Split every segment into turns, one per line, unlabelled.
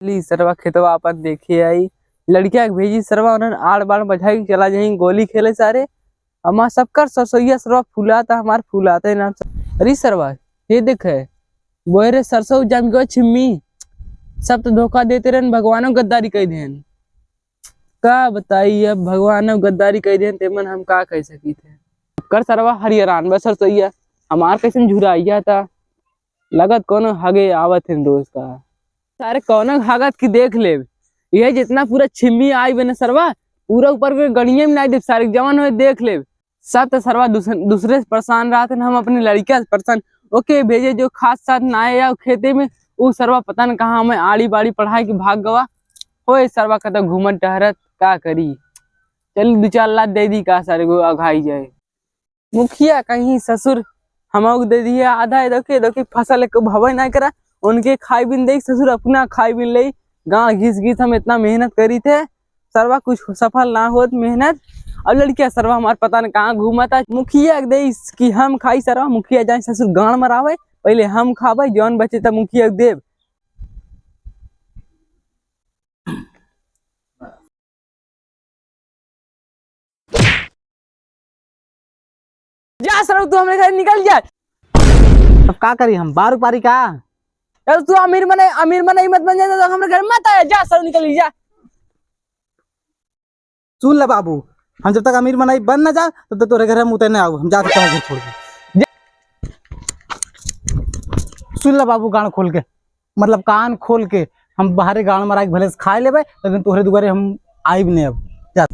ली सरवा खेतवा अपन देखे आई लड़किया के भेजी सरवा उन्होंने आड़ बाड़ बजाई चला जाई गोली खेले सारे हमार सबकर सरसोईया सरवा फूलाता हमार फूलाता है ना। अरे सरवा ये देख है वो रे सरसों जम गयो छिम्मी सब तो धोखा देते रहे भगवानों गद्दारी कह देन का बताई अब भगवान गद्दारी कह देन तेमन हम का कह सकी थे कर सरवा हरियरान बस सरसोईया हमार कैसे झुराइया था लगत कोनो हगे आवत है दोस्त का सारे कौन हागत की देख ले ये जितना पूरा छिम्मी आई बने सरवा पूरा ऊपर के गड़िया में नहीं दे सारे जवान हो देख ले सब तो सरवा दूसरे से परेशान रहा थे हम अपने लड़किया से परेशान ओके भेजे जो खास साथ ना आए या खेते में वो सरवा पता न कहाँ हमें आड़ी बाड़ी पढ़ाई की भाग गवा हो सरवा कत घूमत टहरत का करी चल 2-4 लाख दे दी का सारे को अघाई जाए मुखिया कहीं ससुर हम दे दिए आधा दोके दोके फसल को भवे ना करा उनके खाई बिन दे ससुर अपना खाई बिन ले गाँव घिस घिस हम इतना मेहनत करी थे सरवा कुछ सफल ना हो मेहनत अब लड़किया सरवा हमारे पता न कहाँ घूमता मुखिया दे कि हम खाई सरवा मुखिया जाए ससुर गाँव मरावे पहले हम खावे जौन बचे तब मुखिया देव जा सरवा तू हमारे घर निकल जा
अब का करी हम बारू पारी का
यार तू अमीर मने मत बन जा तो हमारे घर मत आया जा सरवा निकल जा
सुन ले बाबू हम जब तक अमीर मनाई बन ना जा तब तक तोरे घर हम उतरने आओ हम जा सकते हैं छोड़ के सुन ले बाबू गान खोल के मतलब कान खोल के हम बाहरे गान मरा के भले से खाए लेबे लेकिन तोहरे दुआरे हम आइब नहीं अब जा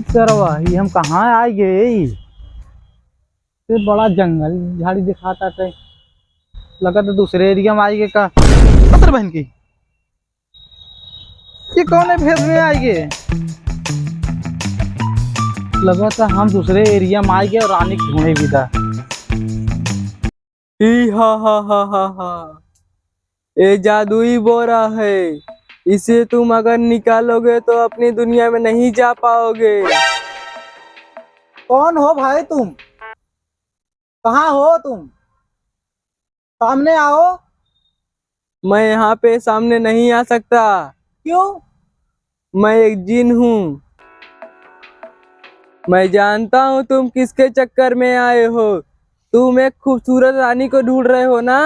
सरवा ये हम कहाँ आ गए ये बड़ा जंगल झाड़ी दिखाता थे लगा तो दूसरे एरिया में आई गए का पत्र बहन की ये कौन है भेद में आई गए लगा था हम दूसरे एरिया में आई गए और रानी ढूंढे भी था
हा ये जादुई बोरा है इसे तुम अगर निकालोगे तो अपनी दुनिया में नहीं जा पाओगे।
कौन हो भाई तुम कहाँ हो तुम सामने आओ।
मैं यहाँ पे सामने नहीं आ सकता।
क्यों?
मैं एक जिन हूँ। मैं जानता हूँ तुम किसके चक्कर में आए हो। तुम एक खूबसूरत रानी को ढूंढ रहे हो ना।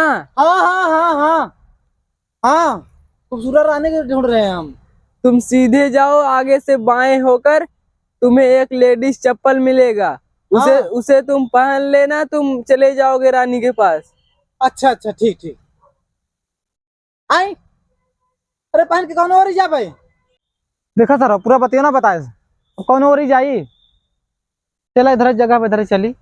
हाँ खूबसूरत रानी को ढूंढ रहे हैं हम।
तुम सीधे जाओ आगे से बाएं होकर तुम्हें एक लेडीज चप्पल मिलेगा उसे तुम पहन लेना तुम चले जाओगे रानी के पास।
अच्छा ठीक आई अरे पहन के कौन और जा भाई देखा सर पूरा बतियो ना बताए कौन और जाई चला इधर जगह पे इधर चली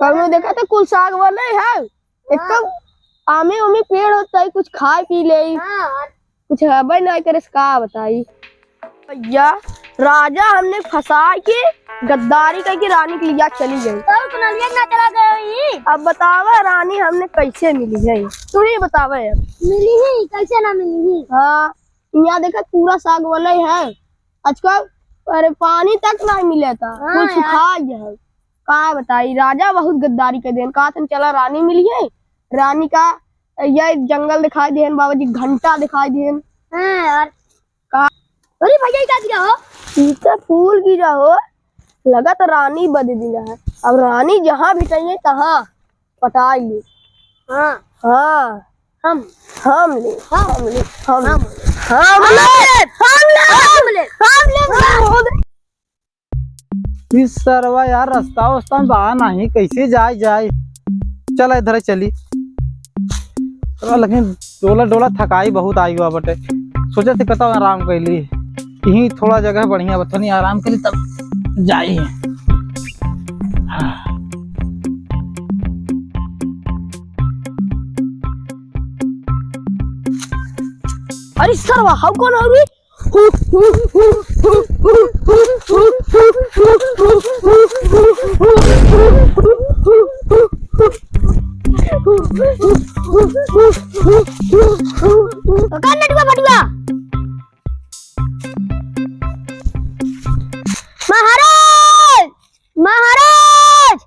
कल में देखा था कुल साग वाला है एकदम आमे उमे पेड़ होता है कुछ खाए पी ले कुछ हबे नहीं करे का बताई भैया राजा हमने फंसा के गद्दारी करके रानी के लिया चली गई ना चला गई। अब बतावा रानी हमने कैसे मिली है तू ही बतावा अब
मिली ही कैसे ना मिली ही।
हाँ यहाँ देखा पूरा साग वाला है आजकल अरे पानी तक नहीं मिला था कुछ सुखा गया का बताई राजा बहुत गद्दारी के देन कहा तुम चला रानी मिली है रानी का यह जंगल दिखाई देन बाबा जी घंटा दिखाई देन
यार अरे भैया क्या गिरा हो
सीता फूल गिरा हो लगा तो रानी बदल दिया है अब रानी जहाँ भी चाहिए तहाँ पटाई ले। हाँ हम
इस सरवा यार रास्ता में बहा नहीं कैसे जाए चला इधर चली लेकिन डोला थकाई बहुत आई हुआ बटे सोचा थे कता आराम कर ली यही थोड़ा जगह बढ़िया बता आराम कर ली तब जाए।
अरे सरवा हाउ कौन हो रही
कौन नटुआ बटुआ महाराज महाराज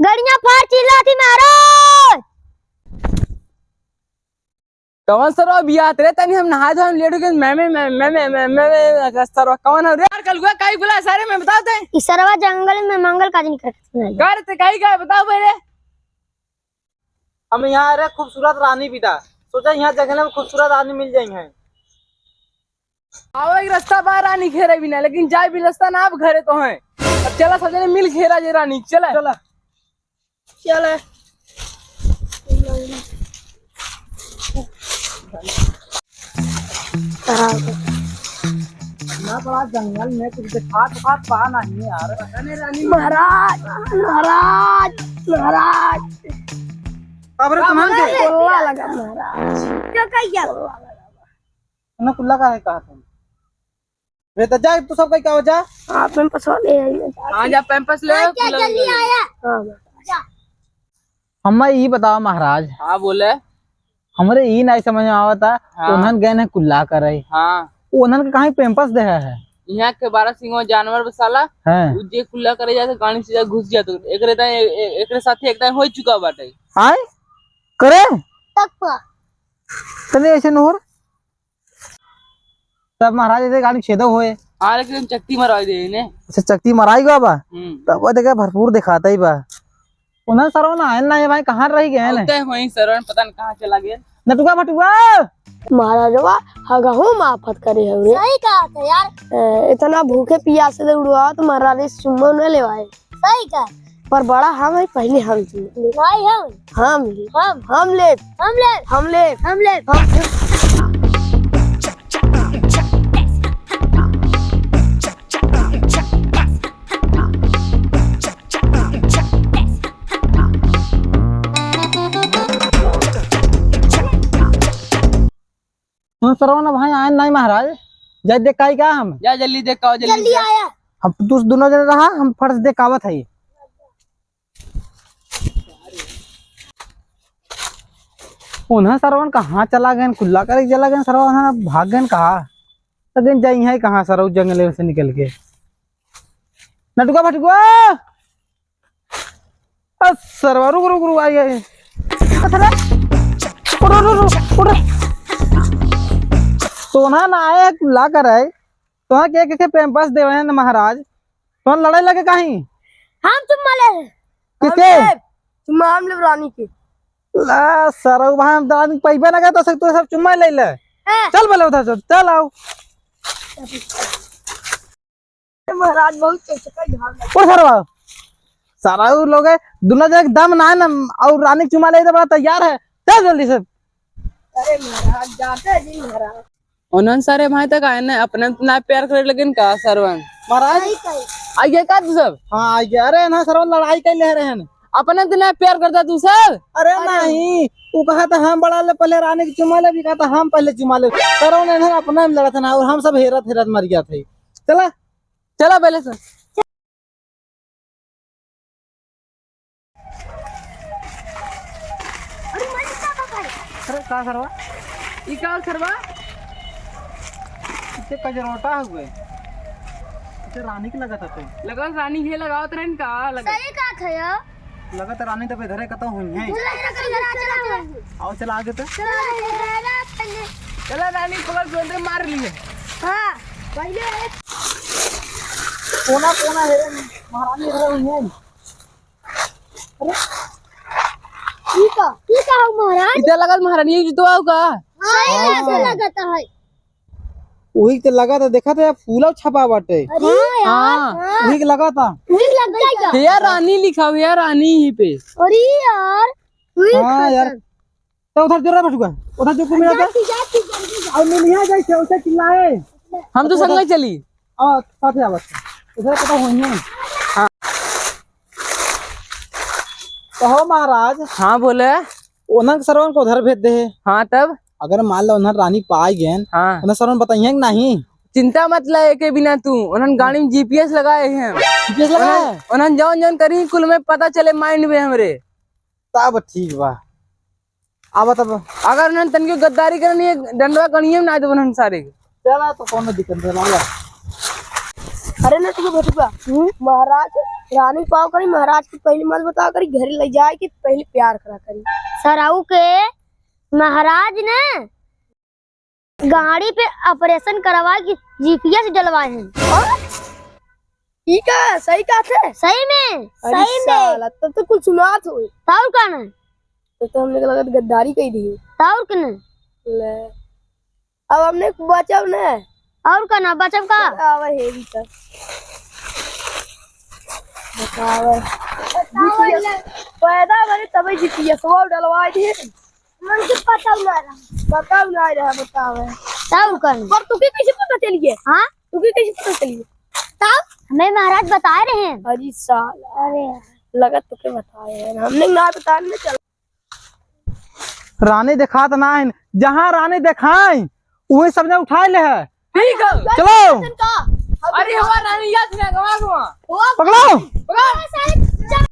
गड़ियां फाड़ चिल्ला थी महाराज।
कौन सरवा बिया तेरे तनी हम नहा धो हम लेट हो गए मैं सरवा कौन है रे यार कल हुआ काई बुला सारे में बता दे
इस सरवा जंगल में मंगल का दिन करते
कर ते काई का बताओ पहले।
हम यहाँ आ रहे खूबसूरत रानी पिता, सोचा यहाँ जंगल में खूबसूरत रानी मिल जाएंगे।
आओ एक रास्ता बाहर रानी घेरे बिना लेकिन जाए भी रास्ता ना आप घरे तो है। अब चला सब जने मिल घेरा जे रानी चला
चला
चले
ना बड़ा जंगल में कुछ दिखा तो पा नहीं है यार।
महाराज महाराज महाराज
अब रे तुम्हारे
कोल्ला लगा महाराज
क्या कहिया
ना कुल्ला का है कहा तुम वे तो जा तू सब कहीं क्या जा
आप में पसवा ले आइए।
हां जा पैंपस ले
क्या जल्दी आया
हाँ
हमें ये बताओ महाराज,
हां बोले
हमारे ये नहीं समझ में आवता
हाँ।
उन्हन गए ने कुल्ला करे
हां
उन्हन के कहीं पेम्पस दे है
यहाँ के 12 सिंह जानवर बसाला
हैं
जे खुला करे जाते गाड़ी से घुस जाते एकरे साथे एक टाइम हो चुका बाटे।
आए करे
तक पा
तने ऐसे नोर तब महाराज ऐसे गाड़ी छेदो होए
हां लेकिन चक्की मरवा दे ने
ऐसे चक्ति मराई गया बा तब वो देखे भरपूर दिखाता ही बा उन्हन सरव ना है ना ये भाई कहाँ रह गए हैं
होते वहीं सरवन पता नहीं कहां चला गया
नटुआ भटुआ
महाराजवा हगहू माफत करे है रे।
सही कहा था यार
इतना भूखे प्यासे से उड़वा तो महाराज ने चुम्बो न लेवाए
सही कहा
पर बड़ा हम है पहले हम चुम्बो
भाई हम
हम ले
हम ले
हम ले
हम ले
सरव ना भाई आए नहीं महाराज जय देख का क्या हम
जा जल्दी देख आओ
जल्दी
जा।
आया
हम तू दोनों जने रहा हम फर्ज देखावत है उन्हें सरवन कहाँ चला गए खुला करे चला गए सरवन भाग गए कहा लेकिन जाई है कहाँ सरव जंगल से निकल के नटुआ भटुआ सरवा रुक रुक रुक आई है सोना ना आए खुला कर है तो के पेम्पस देवे न महाराज तो लड़ाई लगे कहीं
हम तुम मले
किसके
चुम्मा हम ले रानी के
ला सरव भाई हम दान पैबे ना तो सब तो सब चुम्मा ले ले चल बोले उधर से चल आओ
महाराज बहुत चचका
ओ सरवा सारा लोग है दोनों जगह दम ना है ना और रानी चुम्मा ले तो बड़ा तैयार है चल जल्दी से
अरे महाराज जाते जी महाराज
उन्होंने सारे भाई तक आए ना अपने ना प्यार करे लेकिन का सरवन
महाराज
आइए का तू सब
हाँ आ गया अरे ना सरवा लड़ाई कर ले रहे हैं
अपने तो ना प्यार करता तू सब
अरे नहीं वो कहा था हम बड़ा ले पहले रानी की चुमा ले भी कहा था हम पहले चुमा ले सरवा ने अपना में लड़ा था ना और हम सब हेरत हेरत मर गया थे चला
चला पहले से
अरे का सरवा
ई का सरवा
इसे कजरोटा हुए इसे रानी की लगा था तो
लगा रानी के लगाओ तो का लगा
सही कहा था यार
लगा तो रानी तो इधर कतौ हुई है आओ चला आगे तो
चला रानी पकड़ के अंदर मार लिए
हाँ पहले
कोना कोना है महारानी इधर हुई है
ठीक है महाराज
इधर लगा महारानी जी तो आओ का
सही ऐसे लगाता है
वही तो लगा था देखा था फूला छपा बाटे
हां
वही के लगा था
ठीक लग जाएगा
यार रानी लिखा हुआ है रानी ही पे
अरे यार
हाँ यार तो उधर जोरा बैठूगा उधर जो को मिला था और मिलिया जैसे उसे चिल्लाए
हम तो संग चली
और साथ आवत उधर पता हुई है तो हो महाराज
हाँ बोले
ओनन सरवन को उधर भेज दे
हाँ तब
अगर मान लो उन्हें रानी पाई गए
हाँ
उन्हें सरवन बताइए कि नहीं
चिंता मत ले के बिना तू उन्होंने गाड़ी में जीपीएस लगाए हैं
GPS लगा है
उन्होंने जौन जौन करी कुल में पता चले माइंड में हमरे
तब ठीक बा आवा तब
अगर उन्होंने तन की गद्दारी करनी है डंडवा कनिए ना दे उन्होंने सारे के।
चला तो कौन दिक्कत है लाला।
अरे ना तुझे भटुआ महाराज रानी पाव करी महाराज की पहले मत बता करी घर ले जाए कि पहले प्यार करा करी।
सराऊ के महाराज ने गाड़ी पे ऑपरेशन करवा के जीपीएस डलवाए हैं।
ठीक है सही कहा थे।
सही में
सही में तब तो कुछ सुनात हो
ताउर का ना
तो हमने लगा गद्दारी कही दी
ताउर के ना
ले अब हमने बचाव ना
और का ना बचब का
आवे हे भी कर बतावे पैदा बने तभी जीपीएस वो डलवाए थे
मन के पता ना
बताओ ना रहा बतावे
ताउर का ना
और तुके कैसे पता चलिए
हाँ
तुके कैसे पता चलिए
ताऊ हमें महाराज बता रहे हैं।
अरे साल
अरे
लगा तुके बताए हैं हमने ना बताने चल
रानी दिखात ना है जहाँ रानी दिखाई वही सबने उठाए ले है।
ठीक है
चलो
अरे हमारा रानी याद नहीं गवा
पकड़ो
पकड़